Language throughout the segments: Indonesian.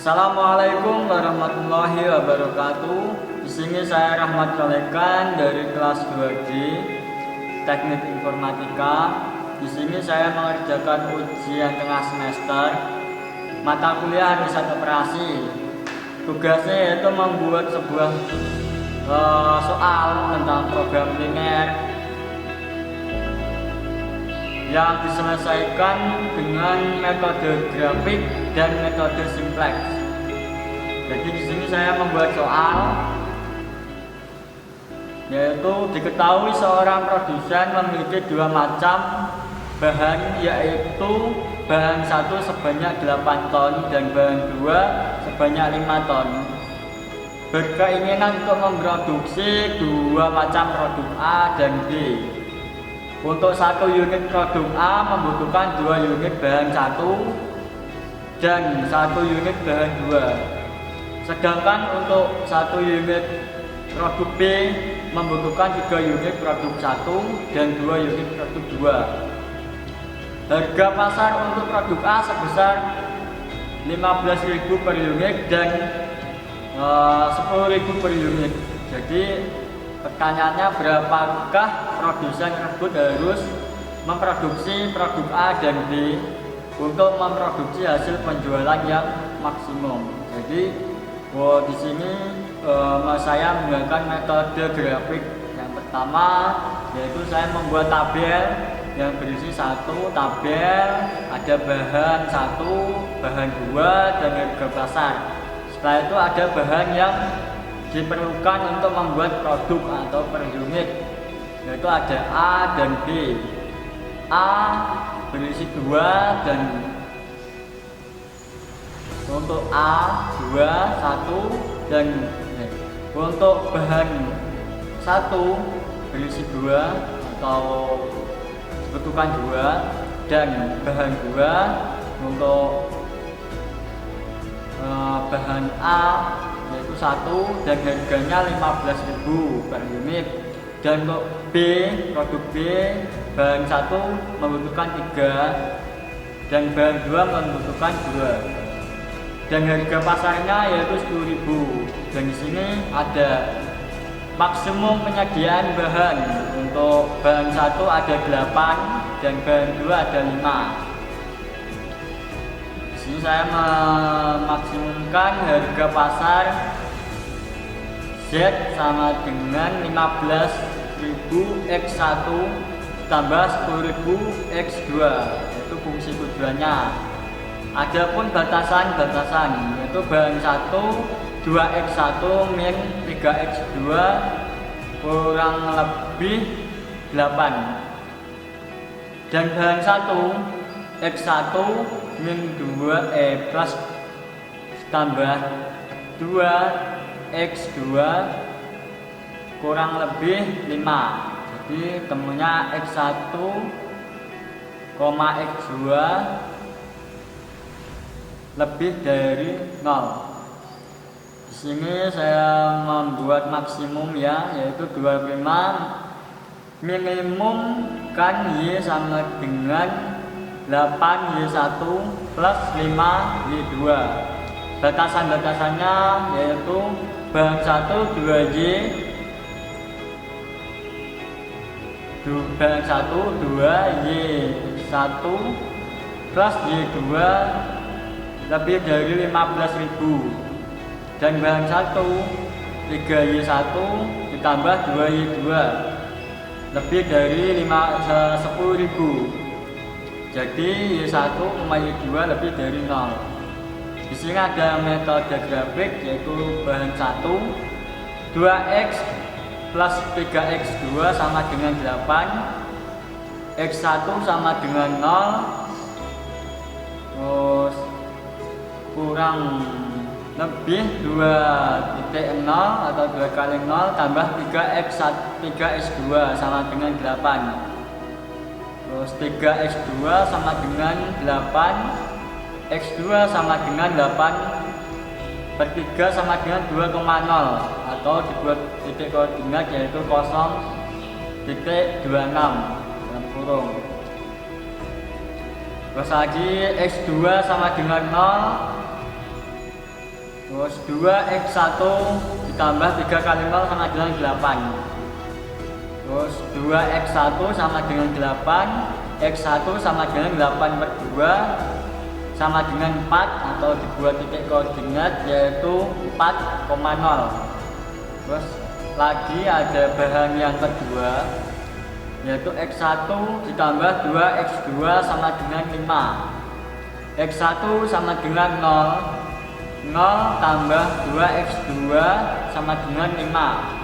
Assalamualaikum warahmatullahi wabarakatuh. Di sini saya Rahmat Kolekan dari kelas 2D Teknik Informatika. Di sini saya mengerjakan ujian tengah semester mata kuliah riset operasi. Tugasnya yaitu membuat sebuah soal tentang program linear yang diselesaikan dengan metode grafik dan metode simplex. Jadi di sini saya membuat soal, yaitu diketahui seorang produsen memiliki dua macam bahan, yaitu bahan satu sebanyak 8 ton dan bahan dua sebanyak 5 ton. Berkeinginan untuk memproduksi dua macam produk A dan B. Untuk satu unit produk A membutuhkan 2 unit bahan 1 dan 1 unit bahan 2. Sedangkan untuk 1 unit produk B membutuhkan 3 unit produk 1 dan 2 unit produk 2. Harga pasar untuk produk A sebesar 15.000 per unit dan 10.000 per unit. Jadi pertanyaannya, berapakah produsen tersebut harus memproduksi produk A dan B untuk memproduksi hasil penjualan yang maksimum. Jadi di sini saya menggunakan metode grafik. Yang pertama yaitu saya membuat tabel yang berisi satu tabel, ada bahan 1, bahan 2 dan harga pasar. Setelah itu ada bahan yang diperlukan untuk membuat produk atau per unit, yaitu ada A dan B. A berisi 2 dan untuk A 2, 1 dan untuk bahan 1 berisi 2 atau dibutuhkan 2 dan bahan 2 untuk bahan A yaitu 1 dan harganya 15.000 per unit. Dan untuk B, produk B bahan 1 membutuhkan 3 dan bahan 2 membutuhkan 2 dan harga pasarnya yaitu 10.000. Dan di sini ada maksimum penyediaan bahan. Untuk bahan 1 ada 8 dan bahan 2 ada 5. Di sini saya memaksimumkan harga pasar Z sama dengan 15.000 X1 tambah 10.000 X2, yaitu fungsi tujuannya. Adapun batasan-batasan yaitu bahan 1 2X1 min 3X2 kurang lebih 8 dan bahan 1 X1 min 2 plus tambah 2 X2 kurang lebih 5. Jadi temunya X1, X2 lebih dari 0. Di sini saya membuat maksimum yaitu 25. Minimum kan Y sama dengan 8Y1 plus 5Y2. Batasan-batasannya yaitu bahan 1 2Y, bahan 1 2Y1 plus Y2 lebih dari 15.000 dan bahan 1 3Y1 ditambah 2Y2 lebih dari 10.000. Jadi Y1 sama Y2 lebih dari 0. Di sini ada metode grafik yaitu bahan 1 2X plus 3X2 sama dengan 8, X1 sama dengan 0, terus kurang lebih 2.0 atau 2 kali 0 tambah 3X2 sama dengan 8. Terus 3X2 sama dengan 8, X2 sama dengan 8 per 3 sama dengan 2,0 atau dibuat titik koordinat yaitu 0.26 dalam kurung. Terus lagi X2 sama dengan 0, Terus 2x1 ditambah 3 kali 0 sama dengan 8. Terus 2x1 sama dengan 8, x1 sama dengan 8 per 2 sama dengan 4, atau dibuat titik koordinat yaitu 4,0. Terus lagi ada bahan yang kedua, yaitu x1 ditambah 2x2 sama dengan 5. x1 sama dengan 0, 0 tambah 2x2 sama dengan 5.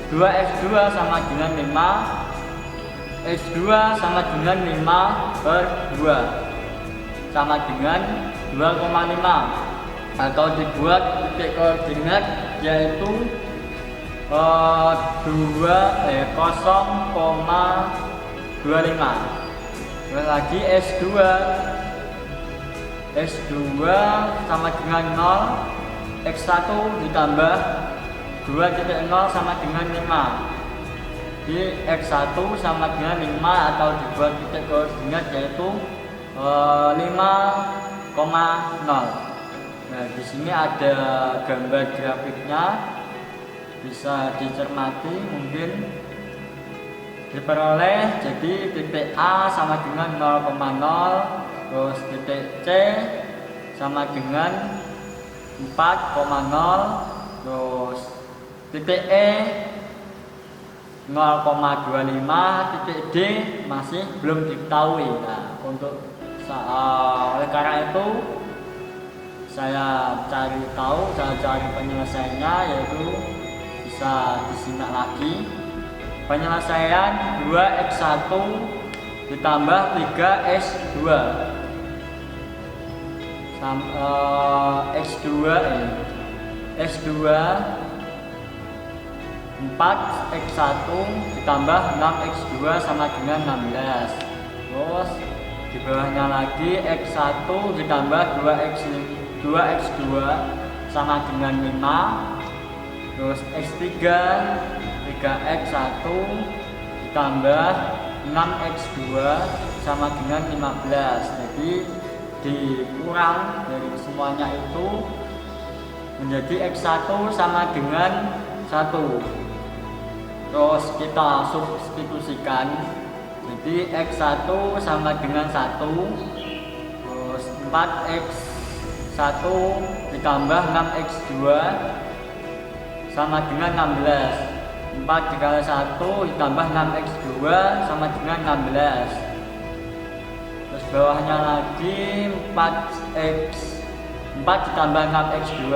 2x2 sama dengan 5, x2 sama dengan 5 per 2 sama dengan 2,5, atau dibuat titik koordinat yaitu 0,25. Terus lagi x2 sama dengan 0, x1 ditambah 2,0 sama dengan 5. Di x1 sama dengan 5, atau dibuat titik koordinat yaitu 5,0. Nah, di sini ada gambar grafiknya, bisa dicermati, mungkin diperoleh. Jadi titik A sama dengan 0,0, terus titik C sama dengan 4,0, terus titik E 0,25, titik D masih belum diketahui. Nah, oleh karena itu saya cari penyelesaiannya, yaitu bisa disimak lagi. Penyelesaian 2x1 ditambah 3x2 x2 4x1 ditambah 6x2 sama dengan 16. Terus di bawahnya lagi x1 ditambah 2x2 sama dengan 5. Terus x3 3x1 ditambah 6x2 sama dengan 15. Jadi dikurang dari semuanya itu menjadi x1 sama dengan 1. Terus kita substitusikan, jadi x1 sama dengan 1, terus 4x1 ditambah 6x2 sama dengan 16. 4 dikali 1 ditambah 6x2 sama dengan 16. Terus bawahnya lagi 4 ditambah 6x2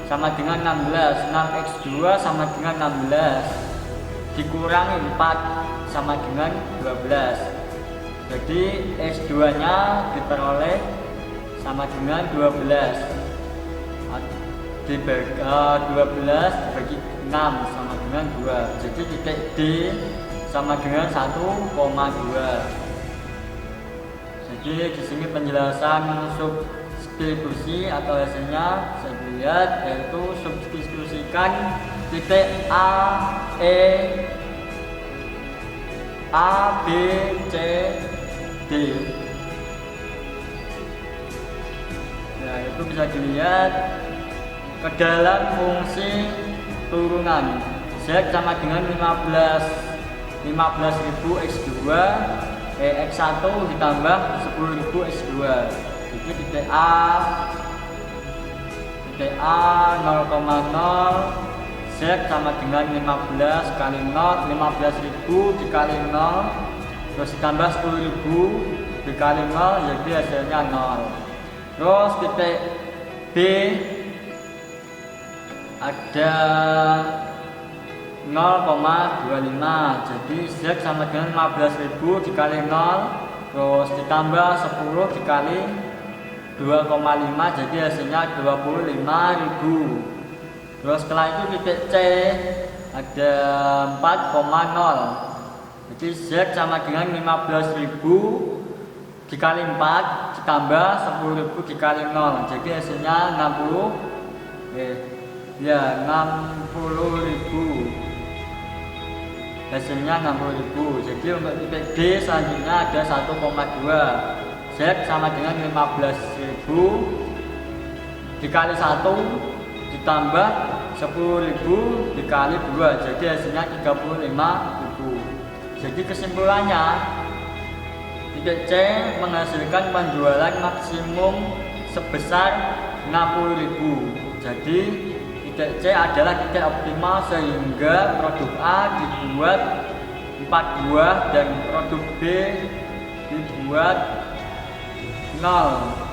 sama dengan 16. 6x2 sama dengan 16 dikurangi 4 sama dengan 12. Jadi x2 nya diperoleh sama dengan 12. 12 dibagi 6 sama dengan 2. Jadi titik D sama dengan 1,2. Jadi di sini penjelasan substitusi atau hasilnya saya lihat, yaitu substitusikan titik A, B, C, D. Nah, itu bisa dilihat ke dalam fungsi turunan. Z sama dengan 15.000 x2, x1 ditambah 10.000 x2. Jadi titik A 0,0, Z sama dengan 15 kali 0, 15.000 dikali 0, terus ditambah 10.000 dikali 0, jadi hasilnya 0. Terus titik B ada 0,25, jadi Z sama dengan 15.000 dikali 0, terus ditambah 10 dikali 2,5, jadi hasilnya 25.000. Terus setelah itu titik C ada 4,0, jadi Z sama dengan 15.000 dikali 4 ditambah 10.000 dikali 0, jadi hasilnya 60.000. Hasilnya 60.000. Jadi untuk titik D selanjutnya ada 1,2. Z sama dengan 15.000 dikali 1 ditambah 10.000 dikali 2, jadi hasilnya 35.000. Jadi kesimpulannya, titik C menghasilkan penjualan maksimum sebesar 60.000. Jadi titik C adalah titik optimal sehingga produk A dibuat 4 buah dan produk B dibuat 0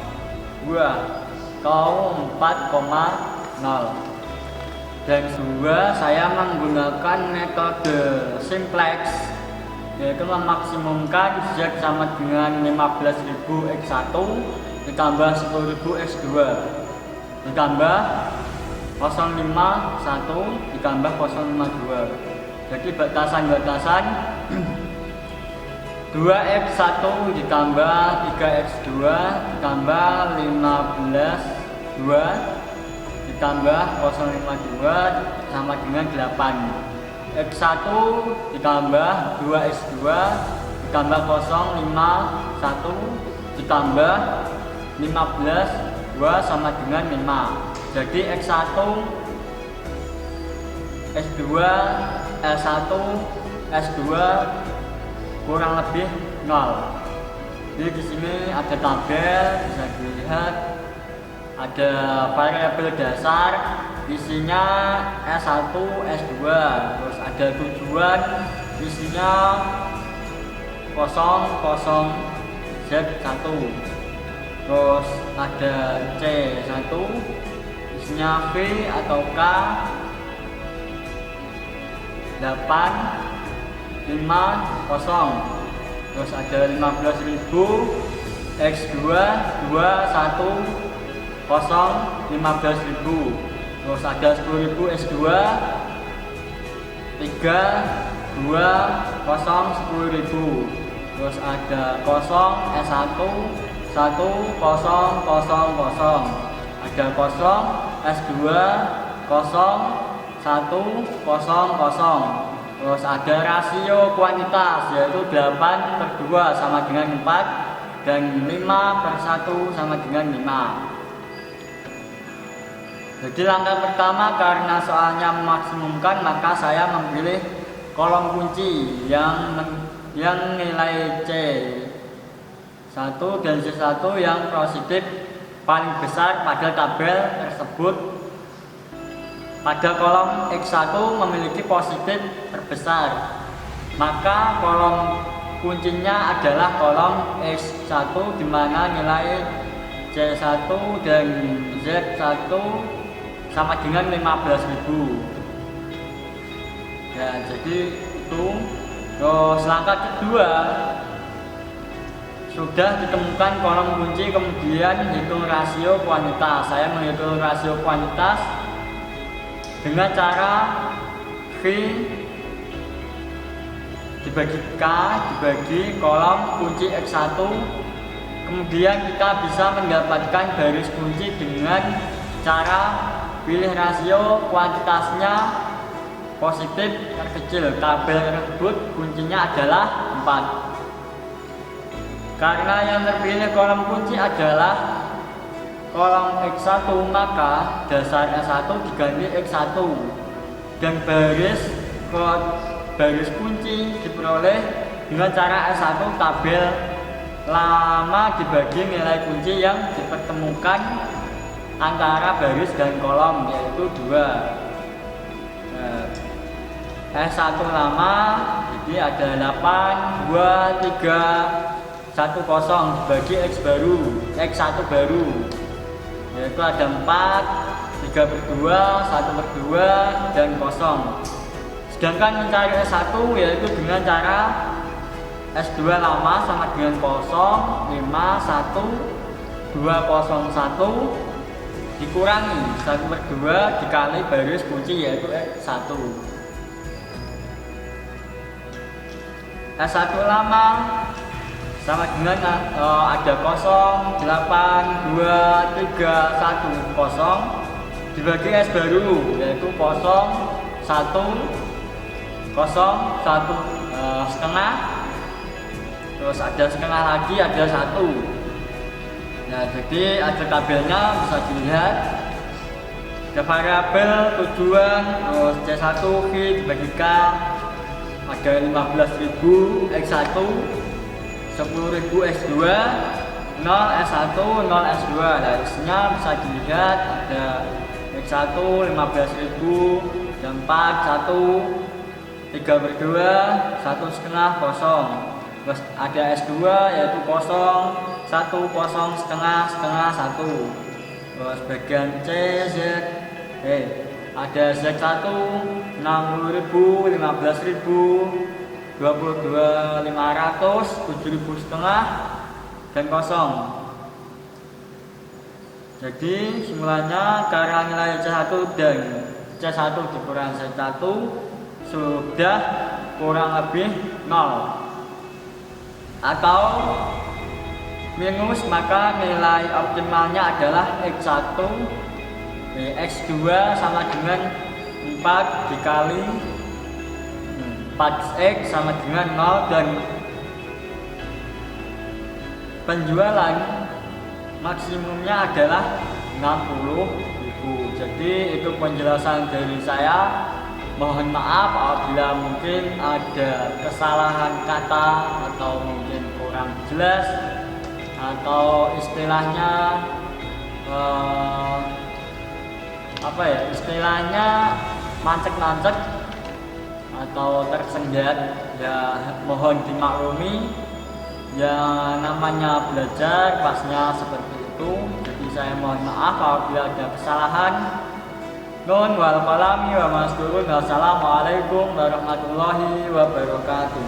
buah, kalau 4,0. Dan kedua, saya menggunakan metode simplex, yaitu memaksimumkan Z sama dengan 15.000 X1 ditambah 10.000 X2 ditambah 051 ditambah 052. Jadi batasan-batasan 2x1 ditambah 3x2 ditambah 15 2 ditambah 052 sama dengan 8. X1 ditambah 2x2 ditambah 051 ditambah 15 2 sama dengan 5. Jadi X1 S2 L1 S2 kurang lebih 0. Jadi di sini ada tabel, bisa dilihat ada variabel dasar, isinya S1 S2, terus ada tujuan, isinya 00 Z1, terus ada C1, isinya V atau K 850, terus ada 15.000 X2 21 15.000, terus ada 10.000 S2 3 2 0 10.000, terus ada 0 S1 1 0 0 0, ada 0 S2 0 1 0 0, terus ada rasio kuantitas yaitu 8/2 sama dengan 4 dan 5/1 sama dengan 5. Jadi langkah pertama, karena soalnya memaksimumkan, maka saya memilih kolom kunci yang nilai C1 dan C1 yang positif paling besar pada tabel tersebut. Pada kolom X1 memiliki positif terbesar, maka kolom kuncinya adalah kolom X1 di mana nilai C1 dan Z1 sama dengan 15.000. Ya, jadi itu. Terus langkah kedua, sudah ditemukan kolom kunci, kemudian hitung rasio kuantitas. Saya menghitung rasio kuantitas dengan cara V dibagi K dibagi kolom kunci X1. Kemudian kita bisa mendapatkan garis kunci dengan cara pilih rasio kuantitasnya positif terkecil. Tabel tersebut kuncinya adalah 4. Karena yang terpilih kolom kunci adalah kolom X1, maka dasar S1 diganti X1 dan baris kunci diperoleh dengan cara S1 tabel lama dibagi nilai kunci yang dipertemukan antara baris dan kolom, yaitu 2. S1 lama jadi ada 8 2 3 1 0 dibagi X1 baru, yaitu ada 4, 3/2, 1/2 dan 0. Sedangkan mencari S1 yaitu dengan cara S2 lama sama dengan 0 5 1 2 0 1 dikurangi 1/2 dikali baris kunci yaitu S1. S1 lama sama dengan ada 0 8 2 3 1 0 dibagi S baru yaitu 0 1 0 1 setengah, terus ada setengah lagi ada 1. Nah, jadi ada tabelnya bisa dilihat. Ada variabel tujuan, terus C1 H dibagi K ada 15.000 X1, 10.000 X2, 0 S1, 0 S2. Nah, isinya bisa dilihat ada X1 15.000, dan 4 1 3/2 1,5 kosong. Terus ada S2 yaitu kosong 1 kosong setengah setengah 1. Terus bagian C Z ada Z1 60.000, 15.000, 22.500, 7.000 setengah dan kosong. Jadi simpulannya karena nilai C1 dan C1 dikurangi C1 sudah kurang lebih 0 atau minus, maka nilai optimalnya adalah X1 X2 sama dengan 4 dikali 4X sama dengan 0, dan penjualan maksimumnya adalah 60.000. Jadi itu penjelasan dari saya. Mohon maaf apabila mungkin ada kesalahan kata atau mungkin kurang jelas atau istilahnya istilahnya mancek-mancek atau tersendat, ya mohon dimaklumi. Ya namanya belajar pasnya seperti itu. Jadi saya mohon maaf apabila ada kesalahan. Nun wal qalami wa masturun. Wassalamualaikum warahmatullahi wabarakatuh.